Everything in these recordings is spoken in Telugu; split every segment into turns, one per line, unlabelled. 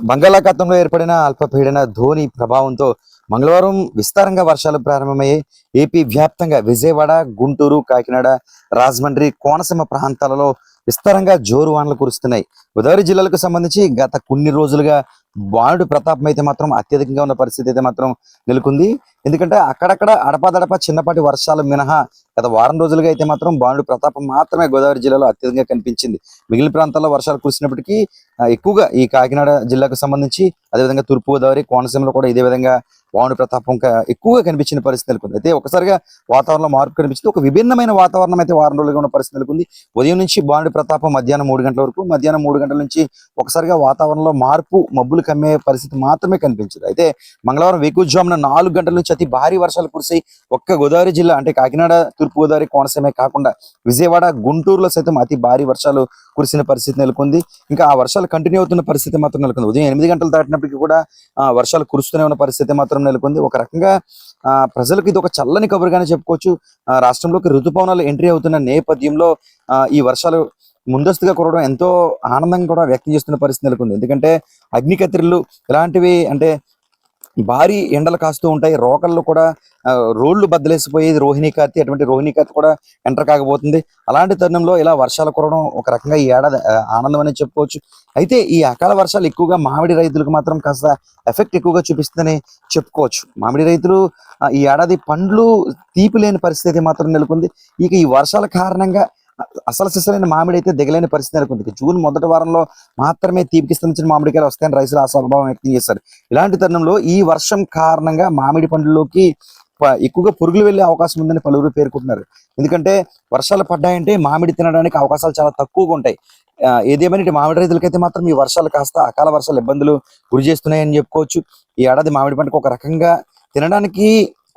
బంగాళాఖాతంలో ఏర్పడిన అల్పపీడన ధోని ప్రభావంతో మంగళవారం విస్తారంగా వర్షాలు ప్రారంభమయ్యాయి. ఏపీ వ్యాప్తంగా విజయవాడ, గుంటూరు, కాకినాడ, రాజమండ్రి, కోనసీమ ప్రాంతాలలో విస్తారంగా జోరు వానలు కురుస్తున్నాయి. గోదావరి జిల్లాలకు సంబంధించి గత కొన్ని రోజులుగా వానుడి ప్రతాపం అయితే మాత్రం అత్యధికంగా ఉన్న పరిస్థితి అయితే మాత్రం నెలకొంది. ఎందుకంటే అక్కడక్కడ అడపాదడప చిన్నపాటి వర్షాలు మినహా గత వారం రోజులుగా అయితే మాత్రం వానుడి ప్రతాపం మాత్రమే గోదావరి జిల్లాలో అత్యధికంగా కనిపించింది. మిగిలిన ప్రాంతాల్లో వర్షాలు కురిసినప్పటికీ ఎక్కువగా ఈ కాకినాడ జిల్లాకు సంబంధించి, అదేవిధంగా తూర్పు గోదావరి, కోనసీమలో కూడా ఇదే విధంగా వానుడి ప్రతాపం ఎక్కువగా కనిపించిన పరిస్థితి నెలకొంది. అయితే ఒకసారిగా వాతావరణంలో మార్పు కనిపించింది. ఒక విభిన్నమైన వాతావరణం అయితే వారం రోజులుగా ఉన్న పరిస్థితి నెలకొంది. ఉదయం నుంచి వానుడి ప్రతాపం మధ్యాహ్నం 3 గంటల వరకు, మధ్యాహ్నం 3 గంటల నుంచి ఒకసారిగా వాతావరణంలో మార్పు, మబ్బులు కమ్మే పరిస్థితి మాత్రమే కనిపించింది. అయితే మంగళవారం వేకువజామున 4 గంటల నుంచి అతి భారీ వర్షాలు కురిసాయి. ఒక్క గోదావరి జిల్లా అంటే కాకినాడ, తూర్పు గోదావరి, కోనసీమే కాకుండా విజయవాడ, గుంటూరులో సైతం అతి భారీ వర్షాలు కురిసిన పరిస్థితి నెలకొంది. ఇంకా ఆ వర్షాలు కంటిన్యూ అవుతున్న పరిస్థితి మాత్రం నెలకొంది. ఉదయం 8 గంటలు దాటినప్పటికీ కూడా వర్షాలు కురుస్తూనే ఉన్న పరిస్థితి మాత్రం నెలకొంది. ఒక రకంగా ప్రజలకు ఇది ఒక చల్లని కబురుగానే చెప్పుకోవచ్చు. రాష్ట్రంలోకి ఋతుపవనాలు ఎంట్రీ అవుతున్న నేపథ్యంలో ఈ వర్షాలు ముందస్తుగా కురవడం ఎంతో ఆనందంగా కూడా వ్యక్తం చేస్తున్న పరిస్థితి నెలకొంది. ఎందుకంటే అగ్నికత్తిళ్ళు ఇలాంటివి అంటే భారీ ఎండలు కాస్తూ ఉంటాయి. రోకళ్ళు కూడా రోడ్లు బద్దలేసిపోయేది రోహిణీ కార్తీ, అటువంటి రోహిణీ కార్తీ కూడా ఎంటర్ కాకపోతుంది. అలాంటి తరుణంలో ఇలా వర్షాలు కురవడం ఒక రకంగా ఈ ఏడాది ఆనందం అనేది చెప్పుకోవచ్చు. అయితే ఈ అకాల వర్షాలు ఎక్కువగా మామిడి రైతులకు మాత్రం కాస్త ఎఫెక్ట్ ఎక్కువగా చూపిస్తుందని చెప్పుకోవచ్చు. మామిడి రైతులు ఈ ఏడాది పండ్లు తీపి లేని పరిస్థితి మాత్రం నెలకొంది. ఇక ఈ వర్షాల కారణంగా అసలు సిసలైన మామిడి అయితే దిగలేని పరిస్థితి నెలకొంది. జూన్ మొదటి వారంలో మాత్రమే తీపికి సంబంధించిన మామిడికాయలు వస్తాయని రైతులు ఆశాభావం వ్యక్తం చేశారు. ఇలాంటి తరుణంలో ఈ వర్షం కారణంగా మామిడి పండ్లలోకి ఎక్కువగా పురుగులు వెళ్లే అవకాశం ఉందని పలువురు పేర్కొంటున్నారు. ఎందుకంటే వర్షాలు పడ్డాయంటే మామిడి తినడానికి అవకాశాలు చాలా తక్కువగా ఉంటాయి. ఏదేమైనా మామిడి రైతులకైతే మాత్రం ఈ వర్షాలు కాస్త అకాల వర్షాలు ఇబ్బందులు గురి చేస్తున్నాయని చెప్పుకోవచ్చు. ఈ ఏడాది మామిడి పంటకు ఒక రకంగా తినడానికి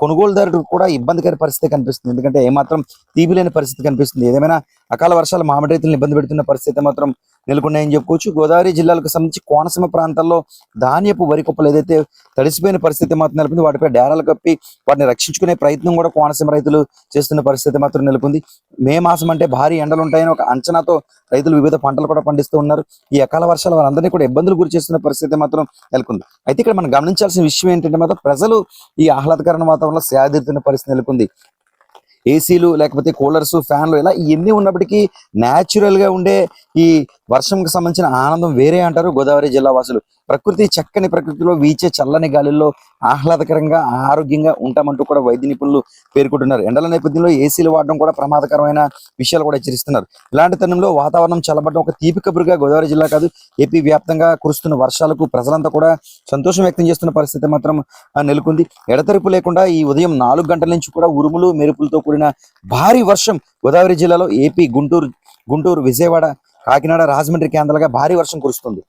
కొనుగోలుదారుడు కూడా ఇబ్బందికర పరిస్థితి కనిపిస్తుంది. ఎందుకంటే ఏమాత్రం తీపి లేని పరిస్థితి కనిపిస్తుంది. ఏదేమైనా అకాల వర్షాలు మామిడి రైతులను ఇబ్బంది పెడుతున్న పరిస్థితి మాత్రం నెలకొన్నాయని చెప్పుకోవచ్చు. గోదావరి జిల్లాలకు సంబంధించి కోనసీమ ప్రాంతాల్లో ధాన్యపు వరి కుప్పలు ఏదైతే తడిసిపోయిన పరిస్థితి మాత్రం నెలకొంది, వాటిపై డేరాలు కప్పి వాటిని రక్షించుకునే ప్రయత్నం కూడా కోనసీమ రైతులు చేస్తున్న పరిస్థితి మాత్రం నెలకొంది. మే మాసం అంటే భారీ ఎండలు ఉంటాయని ఒక అంచనాతో రైతులు వివిధ పంటలు కూడా పండిస్తూ ఉన్నారు. ఈ అకాల వర్షాలు వారందరినీ కూడా ఇబ్బందులు గురి చేస్తున్న పరిస్థితి మాత్రం నెలకొంది. అయితే ఇక్కడ మనం గమనించాల్సిన విషయం ఏంటంటే మాత్రం ప్రజలు ఈ ఆహ్లాదకరమైన వాతావరణంలో సేదతీరుతున్న పరిస్థితి నెలకొంది. ఏసీలు లేకపోతే కూలర్స్, ఫ్యాన్లు ఇలా ఇవన్నీ ఉన్నప్పటికీ న్యాచురల్ గా ఉండే ఈ వర్షంకి సంబంధించిన ఆనందం వేరే అంటారు గోదావరి జిల్లా వాసులు. చక్కని ప్రకృతిలో వీచే చల్లని గాలిలో ఆహ్లాదకరంగా ఆరోగ్యంగా ఉంటామంటూ కూడా వైద్య నిపుణులు పేర్కొంటున్నారు. ఎండల నేపథ్యంలో ఏసీలు వాడడం కూడా ప్రమాదకరమైన విషయాలు కూడా హెచ్చరిస్తున్నారు. ఇలాంటి తరుణంలో వాతావరణం చల్లబడడం ఒక తీపి కబురుగా గోదావరి జిల్లా కాదు, ఏపీ వ్యాప్తంగా కురుస్తున్న వర్షాలకు ప్రజలంతా కూడా సంతోషం వ్యక్తం చేస్తున్న పరిస్థితి మాత్రం నెలకొంది. ఎడతెరిపి లేకుండా ఈ ఉదయం 4 గంటల నుంచి కూడా ఉరుములు మెరుపులతో కూడిన భారీ వర్షం గోదావరి జిల్లాలో ఏపీ గుంటూరు, విజయవాడ, కాకినాడ, రాజమండ్రి కేంద్రాలుగా భారీ వర్షం కురుస్తుంది.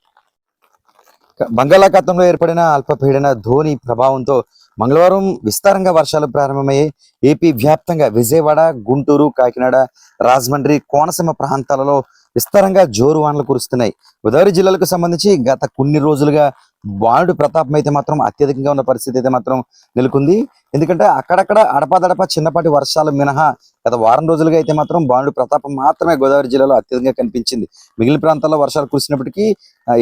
బంగాళాఖాతంలో ఏర్పడిన అల్పపీడన ధోని ప్రభావంతో మంగళవారం విస్తారంగా వర్షాలు ప్రారంభమయ్యాయి. ఏపీ వ్యాప్తంగా విజయవాడ, గుంటూరు, కాకినాడ, రాజమండ్రి, కోనసీమ ప్రాంతాలలో విస్తారంగా జోరు వానలు కురుస్తున్నాయి. గోదావరి జిల్లాలకు సంబంధించి గత కొన్ని రోజులుగా వానుడి ప్రతాపం అయితే మాత్రం అత్యధికంగా ఉన్న పరిస్థితి అయితే మాత్రం నెలకొంది. ఎందుకంటే అక్కడక్కడ అడపాదడప చిన్నపాటి వర్షాలు మినహా గత వారం రోజులుగా అయితే మాత్రం వానుడి ప్రతాపం మాత్రమే గోదావరి జిల్లాలో అత్యధికంగా కనిపించింది. మిగిలిన ప్రాంతాల్లో వర్షాలు కురిసినప్పటికీ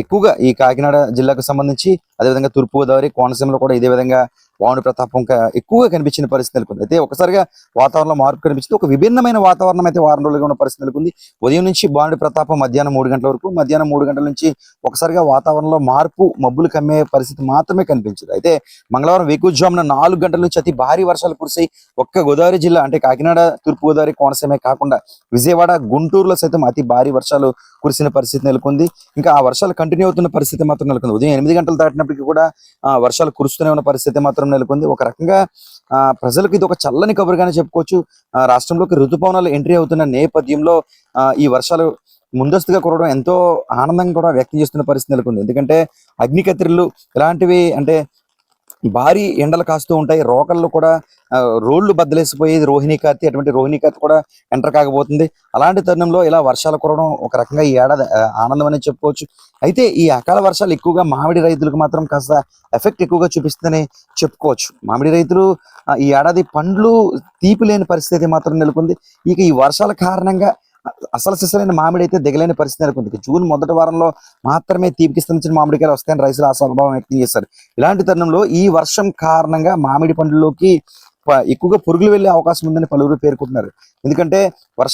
ఎక్కువగా ఈ కాకినాడ జిల్లాకు సంబంధించి, అదేవిధంగా తూర్పు గోదావరి, కోనసీమలో కూడా ఇదే విధంగా వానుడి ప్రతాపం ఎక్కువగా కనిపించిన పరిస్థితి నెలకొంది. అయితే ఒకసారిగా వాతావరణంలో మార్పు కనిపించింది. ఒక విభిన్నమైన వాతావరణం అయితే వారం రోజులుగా ఉన్న పరిస్థితి నెలకొంది. ఉదయం నుంచి వానుడి ప్రతాపం మధ్యాహ్నం 3 గంటల వరకు, మధ్యాహ్నం 3 గంటల నుంచి ఒకసారిగా వాతావరణంలో మార్పు, మబ్బులు కమ్మే పరిస్థితి మాత్రమే కనిపించింది. అయితే మంగళవారం వేకువజామున 4 గంటల నుంచి అతి భారీ వర్షాలు కురిసాయి. ఒక్క గోదావరి జిల్లా అంటే కాకినాడ, తూర్పు గోదావరి, కోనసీమే కాకుండా విజయవాడ, గుంటూరులో సైతం అతి భారీ వర్షాలు కురిసిన పరిస్థితి నెలకొంది. ఇంకా ఆ వర్షాలు కంటిన్యూ అవుతున్న పరిస్థితి మాత్రం నెలకొంది. ఉదయం 8 గంటలు దాటినప్పటికీ కూడా వర్షాలు కురుస్తూనే ఉన్న పరిస్థితి మాత్రం నెలకొంది. ఒక రకంగా ప్రజలకు ఇది ఒక చల్లని కబురుగానే చెప్పుకోవచ్చు. రాష్ట్రంలోకి ఋతుపవనాలు ఎంట్రీ అవుతున్న నేపథ్యంలో ఈ వర్షాలు ముందస్తుగా కురవడం ఎంతో ఆనందంగా కూడా వ్యక్తం చేస్తున్న పరిస్థితి నెలకొంది. ఎందుకంటే అగ్నికత్తిళ్ళు ఇలాంటివి అంటే భారీ ఎండలు కాస్తూ ఉంటాయి. రోకళ్ళు కూడా రోడ్లు బద్దలేసిపోయేది రోహిణీ కార్తీ, అటువంటి రోహిణీ కార్తీ కూడా ఎంటర్ కాకపోతుంది. అలాంటి తరుణంలో ఇలా వర్షాలు కురవడం ఒక రకంగా ఈ ఏడాది ఆనందం అనేది చెప్పుకోవచ్చు. అయితే ఈ అకాల వర్షాలు ఎక్కువగా మామిడి రైతులకు మాత్రం కాస్త ఎఫెక్ట్ ఎక్కువగా చూపిస్తుందని చెప్పుకోవచ్చు. మామిడి రైతులు ఈ ఏడాది పండ్లు తీపి లేని పరిస్థితి మాత్రం నెలకొంది. ఇక ఈ వర్షాల కారణంగా అసలు సిసలైన మామిడి అయితే దిగలేని పరిస్థితి నెలకొంది. జూన్ మొదటి వారంలో మాత్రమే తీపికి సంబంధించిన మామిడికాయలు వస్తాయని రైతులు ఆశాభావం వ్యక్తం చేశారు. ఇలాంటి తరుణంలో ఈ వర్షం కారణంగా మామిడి పండ్లలోకి ఎక్కువగా పురుగులు వెళ్లే అవకాశం ఉందని పలువురు పేర్కొంటున్నారు. ఎందుకంటే వర్ష